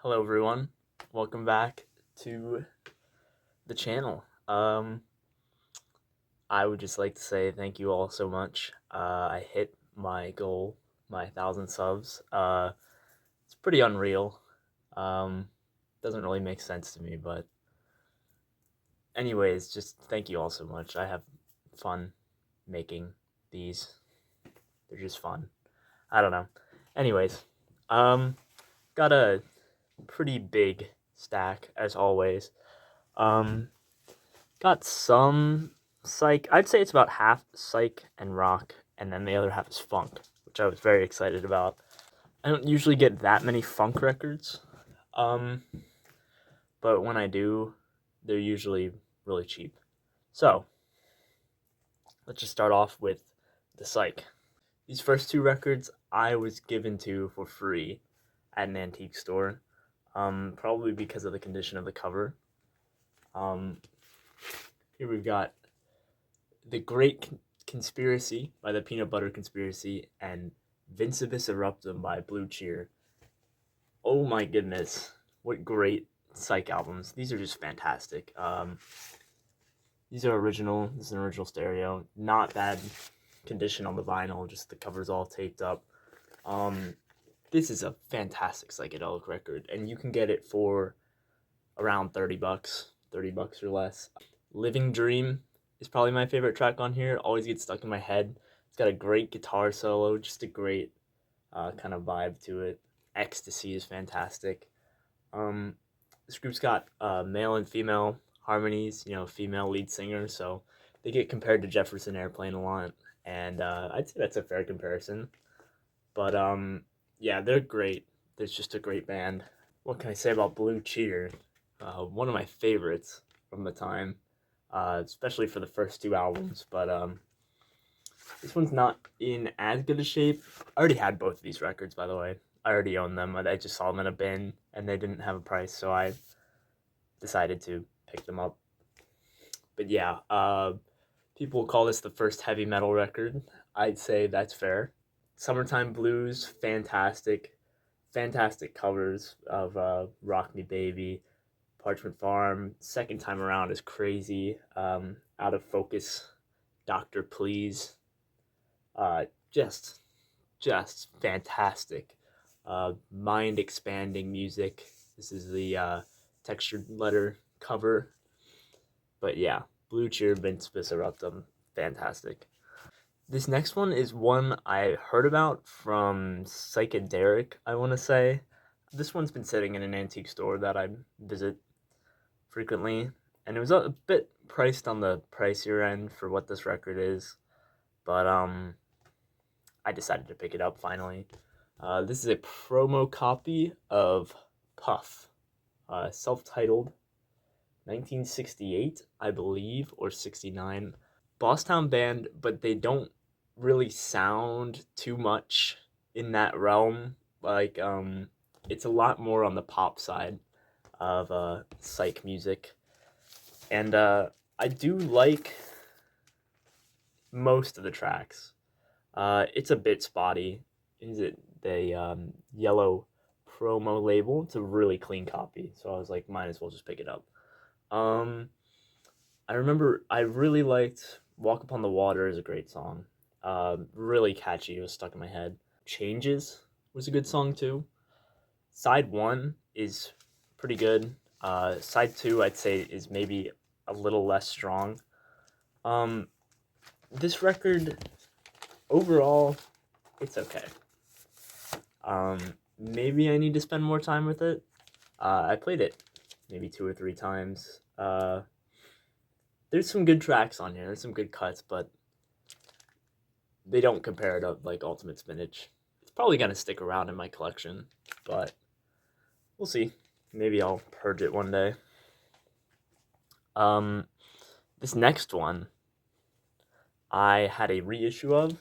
Hello everyone, welcome back to the channel. I would just like to say thank you all so much. I hit my goal, my 1,000 subs. It's pretty unreal. Um, doesn't really make sense to me, but anyways, just thank you all so much. I have fun making these. They're just fun. I don't know. Anyways, um, got a pretty big stack as always. Um, Got some psych. I'd say it's about half psych and rock, and then the other half is funk, which I was very excited about. I don't usually get that many funk records, um, but when I do, they're usually really cheap. So let's just start off with the psych. These first two records I was given to for free at an antique store, probably because of the condition of the cover. Um, Here we've got The Great Conspiracy by the Peanut Butter Conspiracy and Vincibus Eruptum by Blue Cheer. Oh my goodness, what great Psych albums. These are just fantastic. These are original. This is an original stereo. Not bad condition on the vinyl, just the cover's all taped up. This is a fantastic psychedelic record, and you can get it for around 30 bucks, 30 bucks or less. Living Dream is probably my favorite track on here. Always gets stuck in my head. It's got a great guitar solo, just a great kind of vibe to it. Ecstasy is fantastic. This group's got male and female harmonies, female lead singer, so they get compared to Jefferson Airplane a lot, and I'd say that's a fair comparison. But yeah, they're great. There's just a great band. What can I say about Blue Cheer? One of my favorites from the time, especially for the first two albums. But this one's not in as good a shape. I already had both of these records, by the way. I already own them. I just saw them in a bin, and they didn't have a price, so I decided to pick them up. But yeah, people call this the first heavy metal record. I'd say that's fair. Summertime Blues, fantastic. Fantastic covers of Rock Me Baby, Parchment Farm. Second time around is crazy. Out of Focus, Doctor Please. Uh, just, just fantastic. Mind expanding music. This is the textured letter cover. But yeah, Blue Cheer, Vince Visceruptum, fantastic. This next one is one I heard about from Psychedelic, I want to say. This one's been sitting in an antique store that I visit frequently, and it was a bit priced on the pricier end for what this record is, but I decided to pick it up finally. This is a promo copy of Puff, self-titled, 1968, I believe, or 69. Bosstown band, but they don't really sound too much in that realm. Like, it's a lot more on the pop side of psych music. And I do like most of the tracks. It's a bit spotty. Is it the yellow promo label? It's a really clean copy, so I was like, might as well just pick it up. I remember I really liked Walk Upon the Water is a great song. Really catchy. It was stuck in my head. Changes was a good song too. Side 1 is pretty good. Side 2 I'd say is maybe a little less strong. This record overall, it's okay. Maybe I need to spend more time with it. I played it maybe 2 or 3 times. There's some good tracks on here. There's some good cuts, but they don't compare to like Ultimate Spinach. It's probably gonna stick around in my collection, but we'll see. Maybe I'll purge it one day. This next one, I had a reissue of,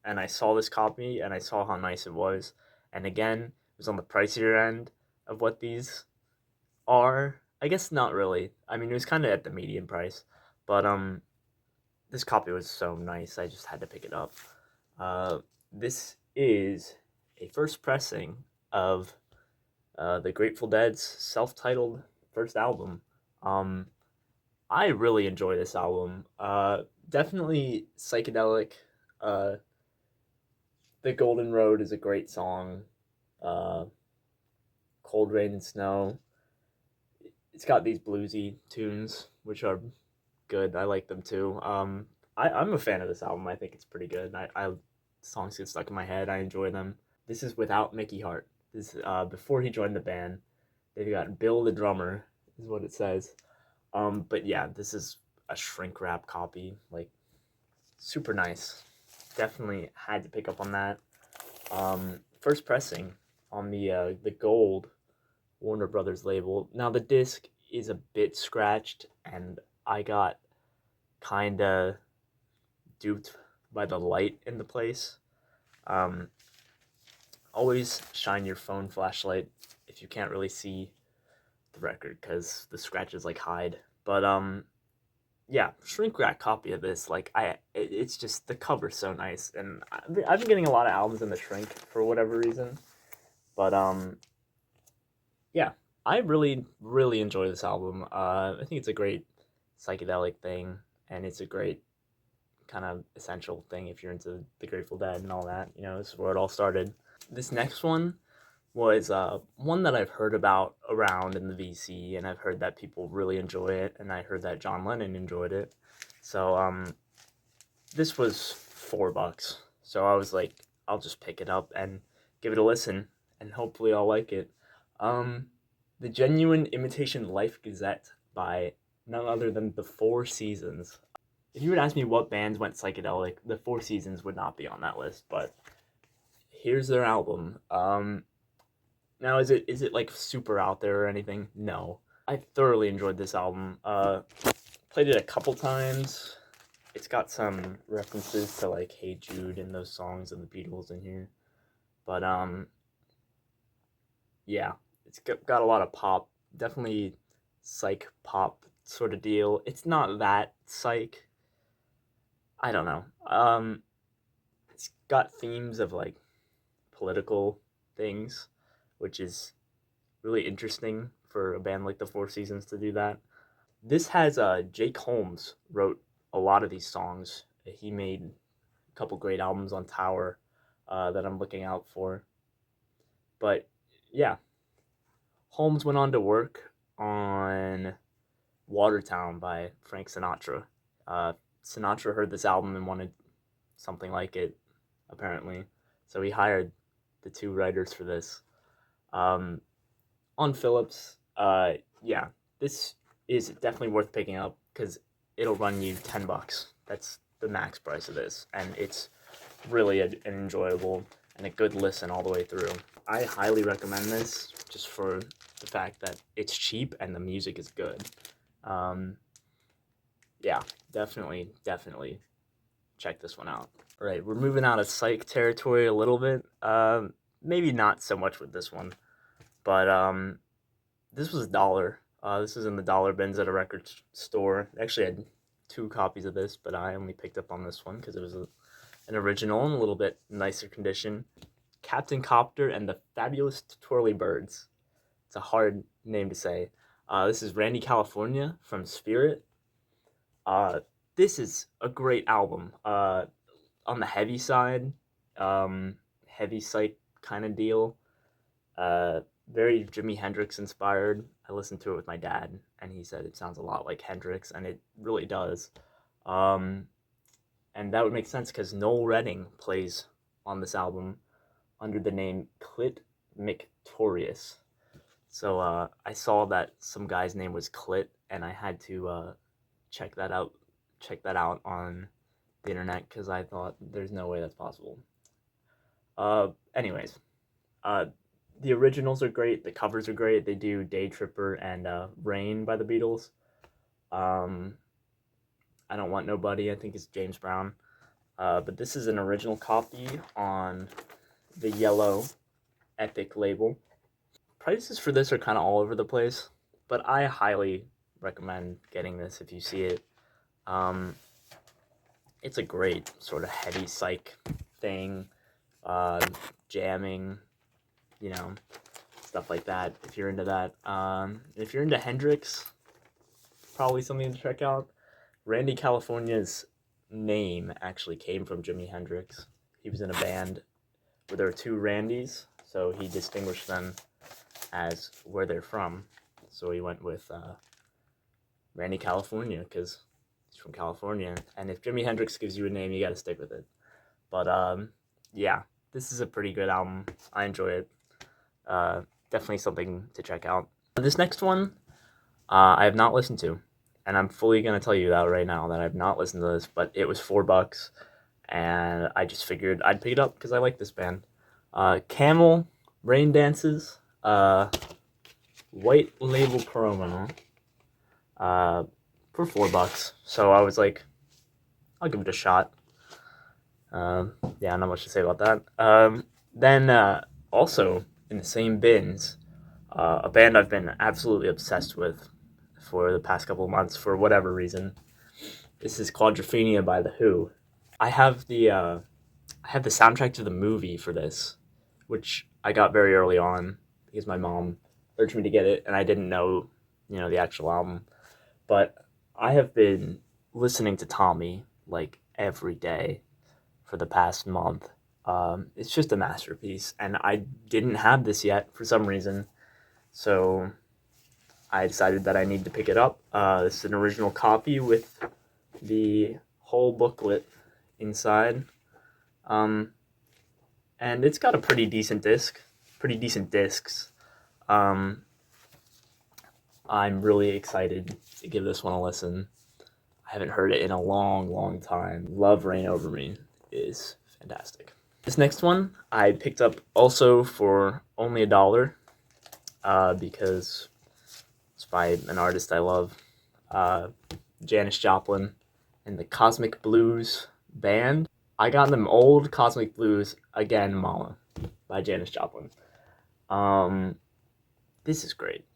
and I saw this copy, and I saw how nice it was. And again, it was on the pricier end of what these are. I guess not really. I mean, it was kind of at the median price, but this copy was so nice, I just had to pick it up. This is a first pressing of the Grateful Dead's self-titled first album. Um, I really enjoy this album. Definitely psychedelic. Uh, the Golden Road is a great song. Uh, Cold Rain and Snow. It's got these bluesy tunes, which are good. I like them too. I'm a fan of this album. I think it's pretty good. Songs get stuck in my head. I enjoy them. This is without Mickey Hart. This before he joined the band. They've got Bill the drummer, is what it says. But yeah, this is a shrink wrap copy. Like super nice. Definitely had to pick up on that. First pressing on the gold Warner Brothers label. Now the disc is a bit scratched, and I got kinda duped by the light in the place. Um, Always shine your phone flashlight if you can't really see the record, because the scratches like hide. But yeah, shrink wrap copy of this. Like it's just the cover's so nice, and I've been getting a lot of albums in the shrink for whatever reason. But yeah, I really enjoy this album. I think it's a great psychedelic thing, and it's a great kind of essential thing if you're into the Grateful Dead and all that. You know, this is where it all started. This next one was one that I've heard about around in the VC, and I've heard that people really enjoy it, and I heard that John Lennon enjoyed it. So this was $4, so I was like, I'll just pick it up and give it a listen, and hopefully I'll like it. Um, the Genuine Imitation Life Gazette by none other than the Four Seasons. If you would ask me what bands went psychedelic, the Four Seasons would not be on that list, but here's their album. Now is it like super out there or anything? No. I thoroughly enjoyed this album. Played it a couple times. It's got some references to like Hey Jude and those songs and the Beatles in here. But yeah, it's got a lot of pop. Definitely psych pop sort of deal. It's not that psych. I don't know. It's got themes of like political things, which is really interesting for a band like the Four Seasons to do that. This has Jake Holmes wrote a lot of these songs. He made a couple great albums on Tower that I'm looking out for. But yeah, Holmes went on to work on Watertown by Frank Sinatra. Sinatra heard this album and wanted something like it, apparently. So he hired the two writers for this. On Phillips, yeah, this is definitely worth picking up because it'll run you $10. That's the max price of this, and it's really an enjoyable and a good listen all the way through. I highly recommend this just for the fact that it's cheap and the music is good. Yeah, definitely check this one out. All right, we're moving out of psych territory a little bit. Maybe not so much with this one, but this was $1. This is in the dollar bins at a record store. I actually had 2 copies of this, but I only picked up on this one because it was an original and a little bit nicer condition. Captain Copter and the Fabulous Twirly Birds. It's a hard name to say. This is Randy California from Spirit. This is a great album. On the heavy side, heavy psych kind of deal. Very Jimi Hendrix inspired. I listened to it with my dad, and he said it sounds a lot like Hendrix, and it really does. And that would make sense because Noel Redding plays on this album under the name Clit Mictorious. So I saw that some guy's name was Clit, and I had to check that out. Check that out on the internet because I thought there's no way that's possible. Anyways, the originals are great. The covers are great. They do Day Tripper and Rain by the Beatles. I Don't Want Nobody, I think it's James Brown. But this is an original copy on the yellow Epic label. Prices for this are kind of all over the place, but I highly recommend getting this if you see it. It's a great sort of heavy psych thing, jamming, you know, stuff like that, if you're into that. If you're into Hendrix, probably something to check out. Randy California's name actually came from Jimi Hendrix. He was in a band where there were two Randys, so he distinguished them as where they're from. So he went with Randy California because he's from California. And if Jimi Hendrix gives you a name, you got to stick with it. But yeah, this is a pretty good album. I enjoy it. Definitely something to check out. This next one, I have not listened to, and I'm fully gonna tell you that right now that I've not listened to this. But it was $4, and I just figured I'd pick it up because I like this band. Camel Rain Dances, white label promo, for $4. So I was like, I'll give it a shot. Yeah, not much to say about that. Then also in the same bins, a band I've been absolutely obsessed with for the past couple of months for whatever reason. This is Quadrophenia by The Who. I have the soundtrack to the movie for this, which I got very early on because my mom urged me to get it, and I didn't know, the actual album. But I have been listening to Tommy like every day for the past month. It's just a masterpiece, and I didn't have this yet for some reason, so I decided that I need to pick it up. This is an original copy with the whole booklet inside, and it's got a pretty decent discs. I'm really excited to give this one a listen. I haven't heard it in a long time. Love Reign Over Me is fantastic. This next one I picked up also for only $1, because it's by an artist I love, Janis Joplin and the Cosmic Blues Band. I got them old Cosmic Blues Again, Mama by Janis Joplin. This is great.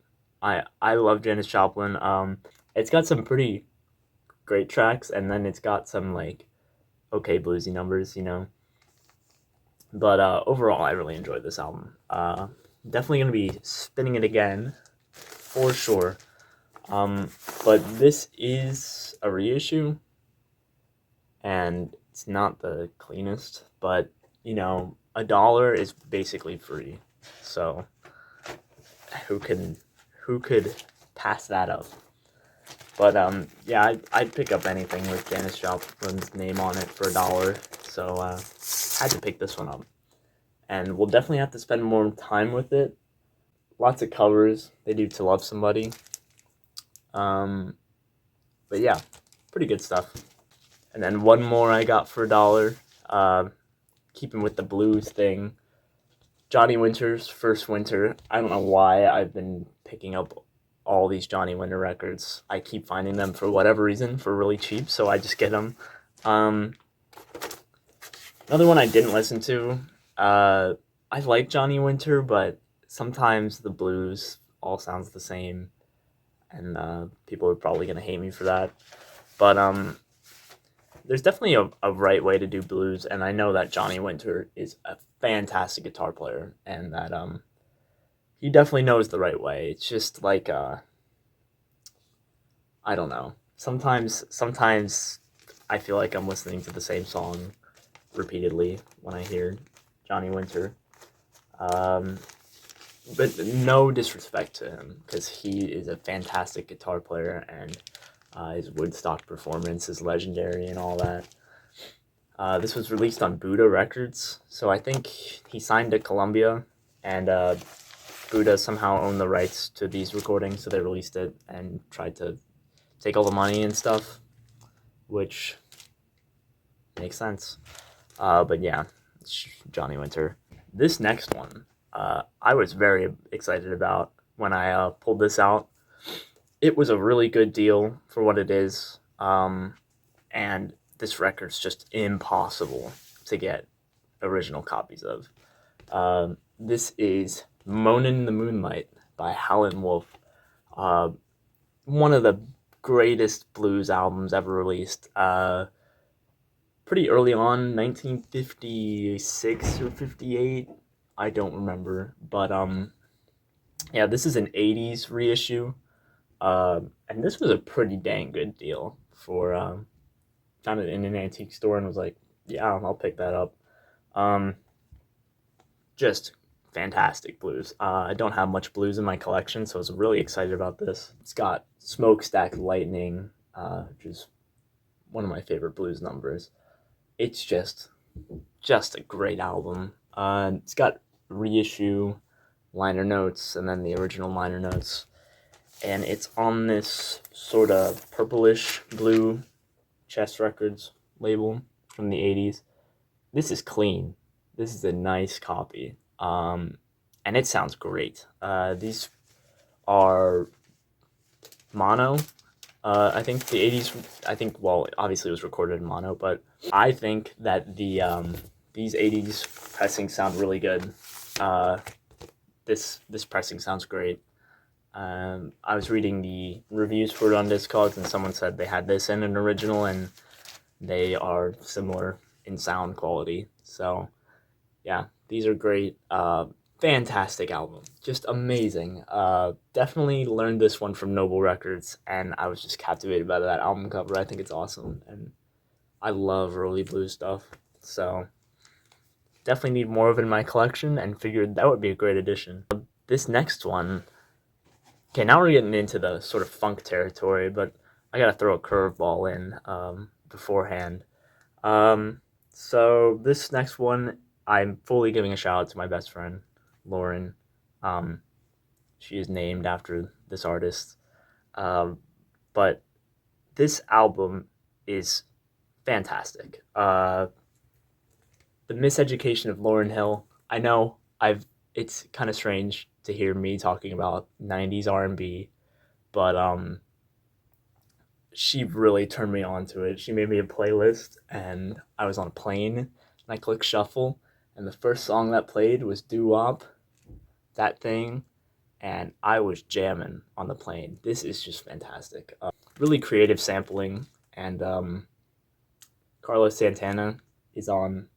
I love Janis Joplin. It's got some pretty great tracks, and then it's got some like okay bluesy numbers, But overall, I really enjoyed this album. Definitely gonna be spinning it again, for sure. But this is a reissue, and it's not the cleanest, but $1 is basically free. So who could pass that up? But yeah, I'd pick up anything with Janis Joplin's name on it for $1. So had to pick this one up, and we'll definitely have to spend more time with it. Lots of covers. They do To Love Somebody. But yeah, pretty good stuff. And then one more I got for $1. Keeping with the blues thing, Johnny Winter's First Winter. I don't know why I've been picking up all these Johnny Winter records. I keep finding them for whatever reason for really cheap, so I just get them. Another one I didn't listen to. I like Johnny Winter, but sometimes the blues all sounds the same, and people are probably gonna hate me for that. But there's definitely a right way to do blues, and I know that Johnny Winter is a fantastic guitar player, and that he definitely knows the right way. It's just like I don't know. Sometimes I feel like I'm listening to the same song repeatedly when I hear Johnny Winter. But no disrespect to him, because he is a fantastic guitar player, and his Woodstock performance is legendary and all that. This was released on Buddha Records, so I think he signed to Columbia, and Buddha somehow owned the rights to these recordings, so they released it and tried to take all the money and stuff, which makes sense. But yeah, it's Johnny Winter. This next one, I was very excited about when I pulled this out. It was a really good deal for what it is, and this record's just impossible to get original copies of. This is Moanin' in the Moonlight by Howen Wolf. One of the greatest blues albums ever released. Pretty early on, 1956 or 58. I don't remember, but Yeah, this is an 80s reissue. And this was a pretty dang good deal for found it in an antique store and was like, yeah, I'll pick that up. Um, just fantastic blues. I don't have much blues in my collection, so I was really excited about this. It's got Smokestack Lightning, which is one of my favorite blues numbers. It's just a great album. It's got reissue liner notes and then the original liner notes, and it's on this sort of purplish blue Chess Records label from the 80s. This is clean. This is a nice copy. And it sounds great. These are mono. I think the 80s, well, obviously it was recorded in mono, but I think that these 80s pressings sound really good. This pressing sounds great. I was reading the reviews for it on Discogs, and someone said they had this in an original, and they are similar in sound quality. So, yeah, these are great. Fantastic album. Just amazing. Definitely learned this one from Noble Records, and I was just captivated by that album cover. I think it's awesome, and I love early blues stuff. So, definitely need more of it in my collection, and figured that would be a great addition. This next one, okay, now we're getting into the sort of funk territory, but I gotta throw a curveball in beforehand. So this next one, I'm fully giving a shout out to my best friend, Lauren. She is named after this artist. But this album is fantastic. The Miseducation of Lauryn Hill. I know it's kind of strange to hear me talking about 90s R&B, but she really turned me on to it. She made me a playlist, and I was on a plane, and I clicked shuffle, and the first song that played was Doo Wop, That Thing, and I was jamming on the plane. This is just fantastic. Really creative sampling, and Carlos Santana is on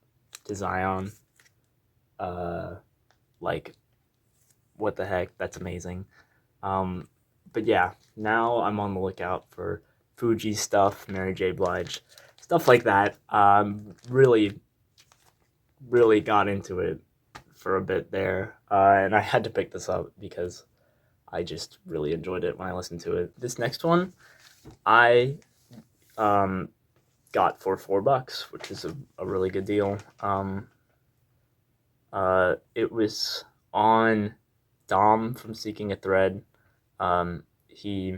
to Zion. Like, what the heck? That's amazing. But yeah, now I'm on the lookout for Fuji stuff, Mary J. Blige, stuff like that. Really, really got into it for a bit there, and I had to pick this up because I just really enjoyed it when I listened to it. This next one, I got for $4, which is a really good deal. It was on Dom from Seeking a Thread. He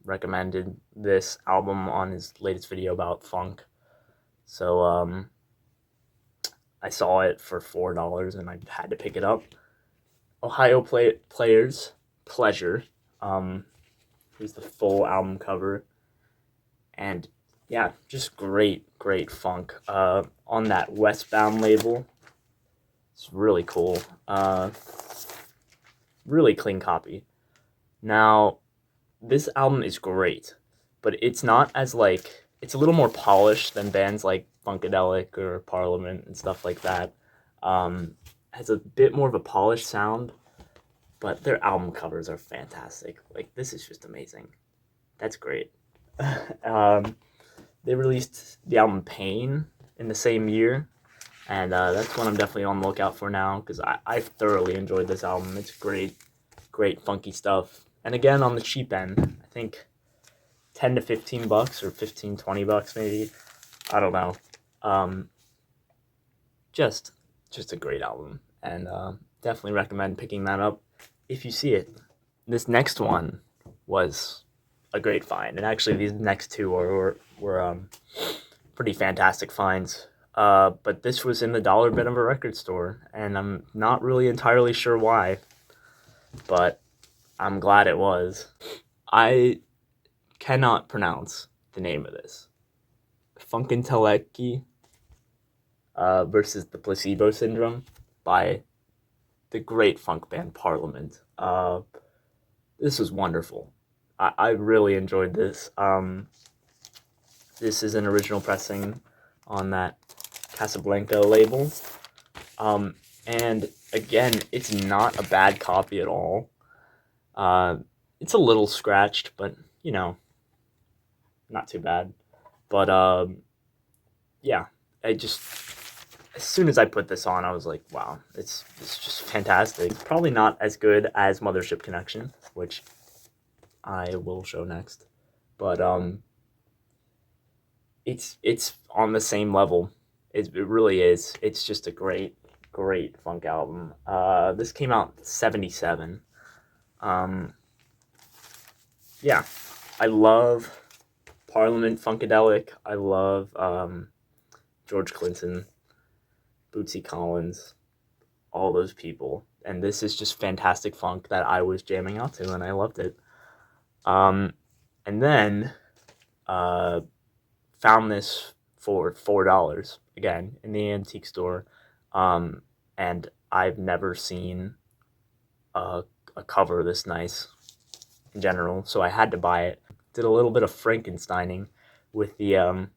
recommended this album on his latest video about funk. So I saw it for $4 and I had to pick it up. Ohio Players Pleasure. Here's the full album cover. And yeah, just great funk. On that Westbound label. It's really cool. Really clean copy. Now, this album is great, but it's not as it's a little more polished than bands like Funkadelic or Parliament and stuff like that. Has a bit more of a polished sound, but their album covers are fantastic. Like, this is just amazing. That's great. They released the album Pain in the same year, and that's one I'm definitely on the lookout for now, because I thoroughly enjoyed this album. It's great funky stuff. And again, on the cheap end, I think $10 to $15 or $15-20 maybe. I don't know. Just a great album, and definitely recommend picking that up if you see it. This next one was a great find, and actually these next two were pretty fantastic finds. But this was in the dollar bin of a record store, and I'm not really entirely sure why, but I'm glad it was. I cannot pronounce the name of this. Funkadelic versus the Placebo Syndrome by the great funk band Parliament. This was wonderful. I really enjoyed this. This is an original pressing on that Casablanca label. And again, it's not a bad copy at all. It's a little scratched, but you know, not too bad. But yeah, I just as soon as I put this on, I was like, wow, it's just fantastic. It's probably not as good as Mothership Connection, which I will show next, but it's on the same level. It really is. It's just a great funk album. This came out in '77. Um, yeah, I love Parliament Funkadelic. I love George Clinton, Bootsy Collins, all those people. And this is just fantastic funk that I was jamming out to, and I loved it. Um, and then uh, found this for $4 again in the antique store, and I've never seen a cover this nice in general, so I had to buy it. Did a little bit of Frankensteining with the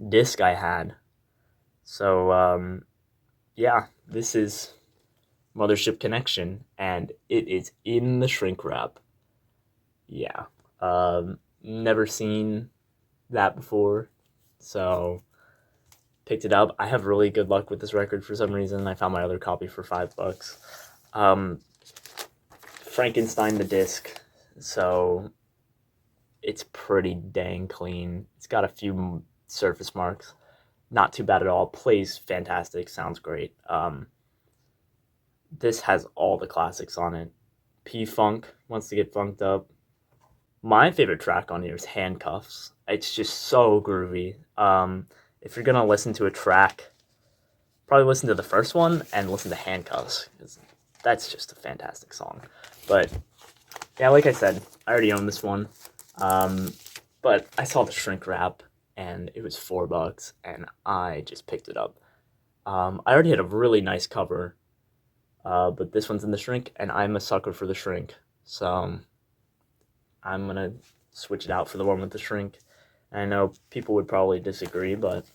disc I had. So yeah, this is Mothership Connection, and it is in the shrink wrap. Yeah, never seen that before, so picked it up. I have really good luck with this record for some reason. I found my other copy for $5. Frankenstein the disc, so it's pretty dang clean. It's got a few surface marks, not too bad at all. Plays fantastic, sounds great. This has all the classics on it. P Funk wants to get funked up. My favorite track on here is Handcuffs. It's just so groovy. If you're gonna listen to a track, probably listen to the first one and listen to Handcuffs, because that's just a fantastic song. But yeah, like I said, I already own this one. But I saw the shrink wrap and it was $4 and I just picked it up. I already had a really nice cover, but this one's in the shrink and I'm a sucker for the shrink. So I'm gonna switch it out for the one with the shrink. And I know people would probably disagree, but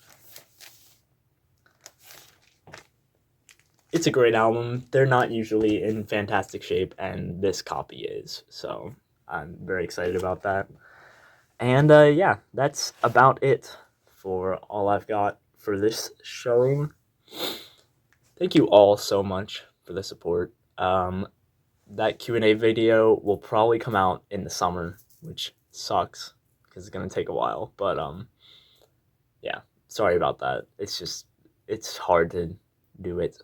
it's a great album. They're not usually in fantastic shape, and this copy is. So I'm very excited about that. And yeah, that's about it for all I've got for this showing. Thank you all so much for the support. That Q&A video will probably come out in the summer, which sucks because it's going to take a while. But yeah, sorry about that. It's hard to do it.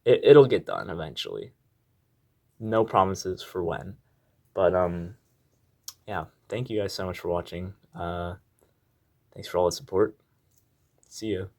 It'll get done eventually. No promises for when. But yeah, thank you guys so much for watching. Thanks for all the support. See you.